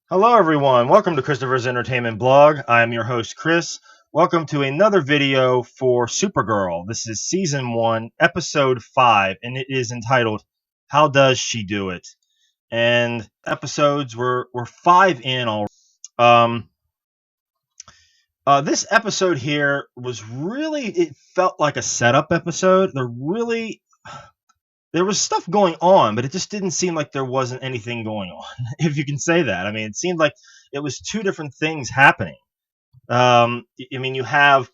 Hello, everyone. Welcome to Christopher's Entertainment Blog. I'm your host, Chris. Welcome to another video for Supergirl. This is season 1, episode 5, and it is entitled, How Does She Do It? And episodes were 5 in already. Um, this episode here it felt like a setup episode. There was stuff going on, but it just didn't seem like there wasn't anything going on, if you can say that. I mean, it seemed like it was two different things happening. I mean, you have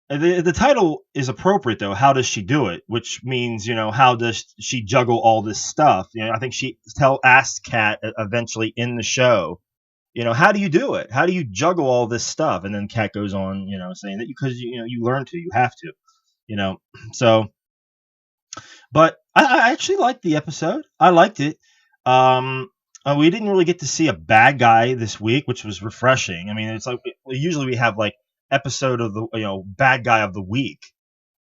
the title is appropriate though. How does she do it? Which means, how does she juggle all this stuff? I think she asked Kat eventually in the show, how do you do it? How do you juggle all this stuff? And then Kat goes on, saying that because you learn to, you have to, you know. So, but I actually liked the episode. I liked it. Um, we didn't really get to see a bad guy this week, which was refreshing. I mean, it's like usually we have like episode of the bad guy of the week,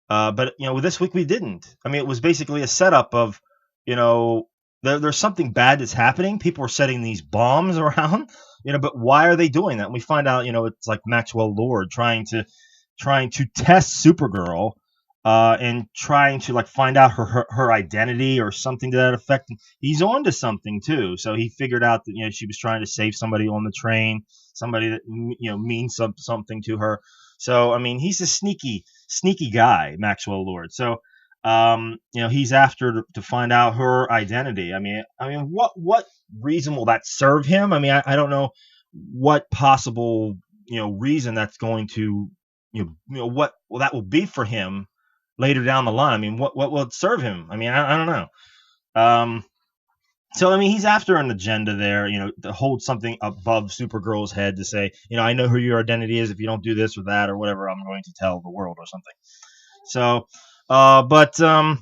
but this week we didn't. I mean, it was basically a setup of you know there's something bad that's happening. People are setting these bombs around, but why are they doing that? And we find out, it's like Maxwell Lord trying to test Supergirl, and trying to like find out her identity or something to that effect. And he's on to something too. So he figured out that she was trying to save somebody on the train, somebody that means something to her. So I mean, he's a sneaky guy, Maxwell Lord. So he's after to find out her identity. I mean, what reason will that serve him? I mean, I don't know what possible reason that's going to what will that will be for him later down the line. I mean, what will it serve him? I mean, I don't know. Um, so I mean, he's after an agenda there, to hold something above Supergirl's head to say, I know who your identity is. If you don't do this or that or whatever, I'm going to tell the world or something. So, but so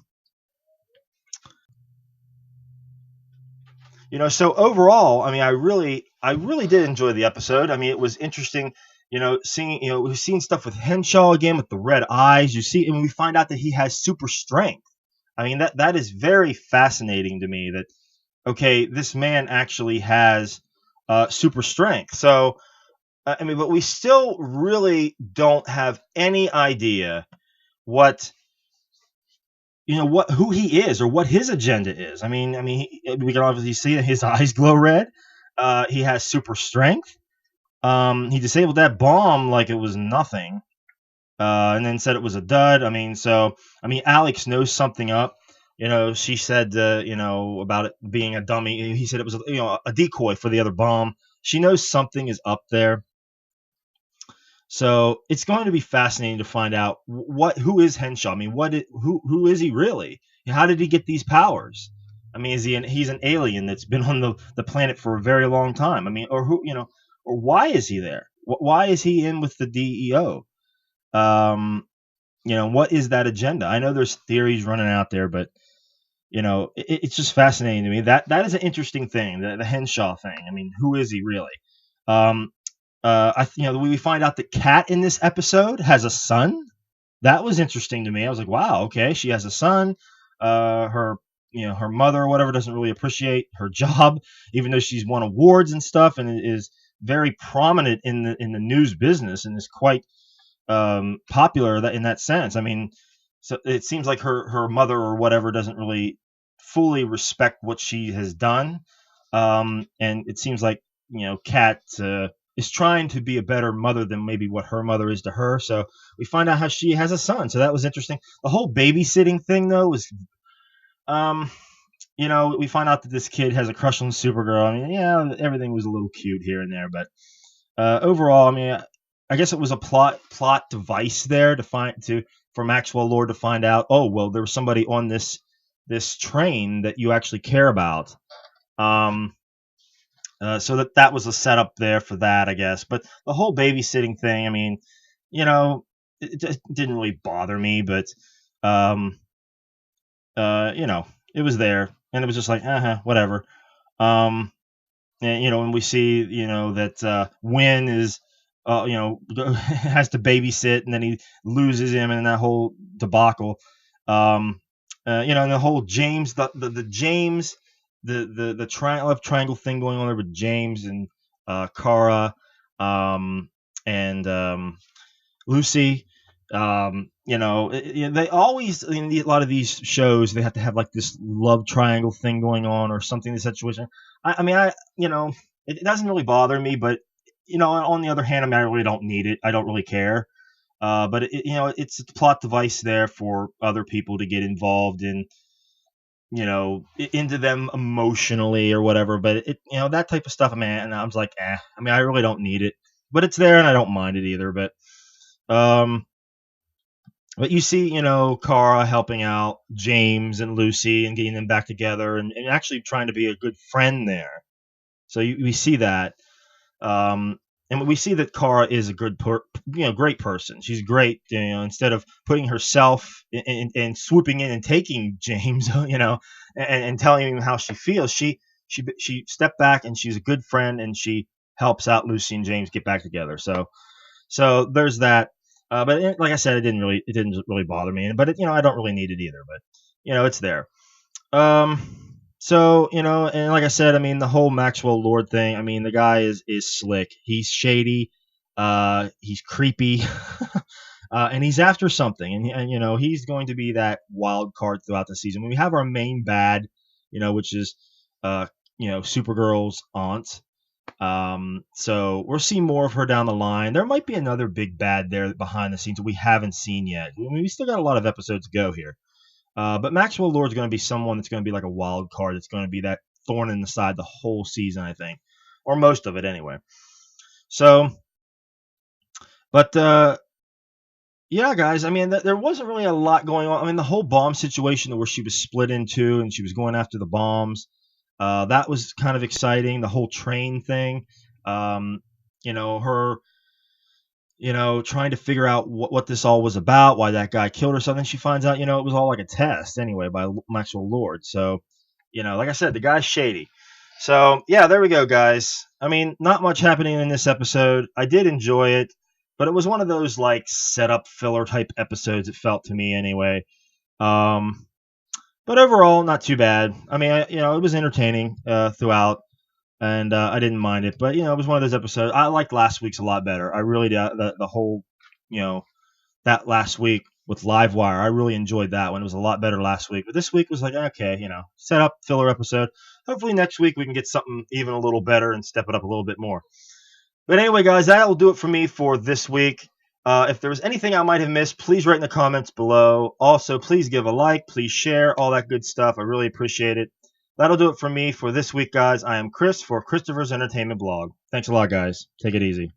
overall, I mean, I really did enjoy the episode. I mean, it was interesting, seeing, we've seen stuff with Henshaw again with the red eyes. You see, and we find out that he has super strength. I mean, that is very fascinating to me. That okay, this man actually has super strength. So, I mean, but we still really don't have any idea what what who he is or what his agenda is. We can obviously see that his eyes glow red. He has super strength. He disabled that bomb like it was nothing, and then said it was a dud. I mean, Alex knows something up. She said, about it being a dummy. He said it was, a decoy for the other bomb. She knows something is up there. So it's going to be fascinating to find out who is Henshaw. I mean, who is he really? How did he get these powers? I mean, he's an alien that's been on the planet for a very long time. I mean, or or why is he there? Why is he in with the DEO? Um, what is that agenda? I know there's theories running out there, but it's just fascinating to me. That is an interesting thing, the Henshaw thing. I mean, who is he really? Um, we find out that Kat in this episode has a son. That was interesting to me. I was like, wow, okay, she has a son. Her her mother or whatever doesn't really appreciate her job, even though she's won awards and stuff, and is very prominent in the news business, and is quite popular in that sense. I mean, so it seems like her mother or whatever doesn't really fully respect what she has done, and it seems like Kat is trying to be a better mother than maybe what her mother is to her. So we find out how she has a son. So that was interesting. The whole babysitting thing though was, um, we find out that this kid has a crush on Supergirl. I mean, yeah, everything was a little cute here and there, but overall, I mean, I guess it was a plot device there for Maxwell Lord to find out. Oh well, there was somebody on this train that you actually care about. Um, so that was a setup there for that, I guess. But the whole babysitting thing, I mean, it just didn't really bother me, but um, it was there, and it was just like, whatever. Um, and we see, that Win is, has to babysit, and then he loses him in that whole debacle. Um, and the whole James, the James, the love triangle thing going on there with James and Kara, and Lucy. They always in a lot of these shows they have to have like this love triangle thing going on or something in the situation. I mean, it doesn't really bother me, but on the other hand, I mean, I really don't need it. I don't really care. But it's a plot device there for other people to get involved in, into them emotionally or whatever. But that type of stuff, man. And I was like, I mean, I really don't need it, but it's there, and I don't mind it either. Um, but you see, Kara helping out James and Lucy and getting them back together, and actually trying to be a good friend there. So we see that. Um, and we see that Kara is a great person. She's great. Instead of putting herself and swooping in and taking James, and telling him how she feels, she stepped back and she's a good friend and she helps out Lucy and James get back together. So there's that. But like I said, it didn't really bother me. But I don't really need it either. But it's there. So and like I said, I mean, the whole Maxwell Lord thing. I mean, the guy is slick. He's shady. He's creepy, and he's after something. And he's going to be that wild card throughout the season. We have our main bad, which is uh, Supergirl's aunt. So we'll see more of her down the line. There might be another big bad there behind the scenes that we haven't seen yet. I mean, we still got a lot of episodes to go here. But Maxwell Lord's going to be someone that's going to be like a wild card. It's going to be that thorn in the side the whole season, I think, or most of it anyway. So, but yeah, guys. I mean, there wasn't really a lot going on. I mean, the whole bomb situation where she was split in two and she was going after the bombs, that was kind of exciting. The whole train thing, her trying to figure out what this all was about, why that guy killed her. So then she finds out, it was all like a test anyway by Maxwell Lord. So, like I said, the guy's shady. So, yeah, there we go, guys. I mean, not much happening in this episode. I did enjoy it, but it was one of those like setup filler type episodes, it felt to me anyway. Um, but overall, not too bad. I mean, it was entertaining throughout and I didn't mind it. But it was one of those episodes. I liked last week's a lot better. I really did. The whole, that last week with Livewire, I really enjoyed that one. It was a lot better last week. But this week was like, okay, set up filler episode. Hopefully next week we can get something even a little better and step it up a little bit more. But anyway, guys, that will do it for me for this week. If there was anything I might have missed, please write in the comments below. Also, please give a like, please share, all that good stuff. I really appreciate it. That'll do it for me for this week, guys. I am Chris for Christopher's Entertainment Blog. Thanks a lot, guys. Take it easy.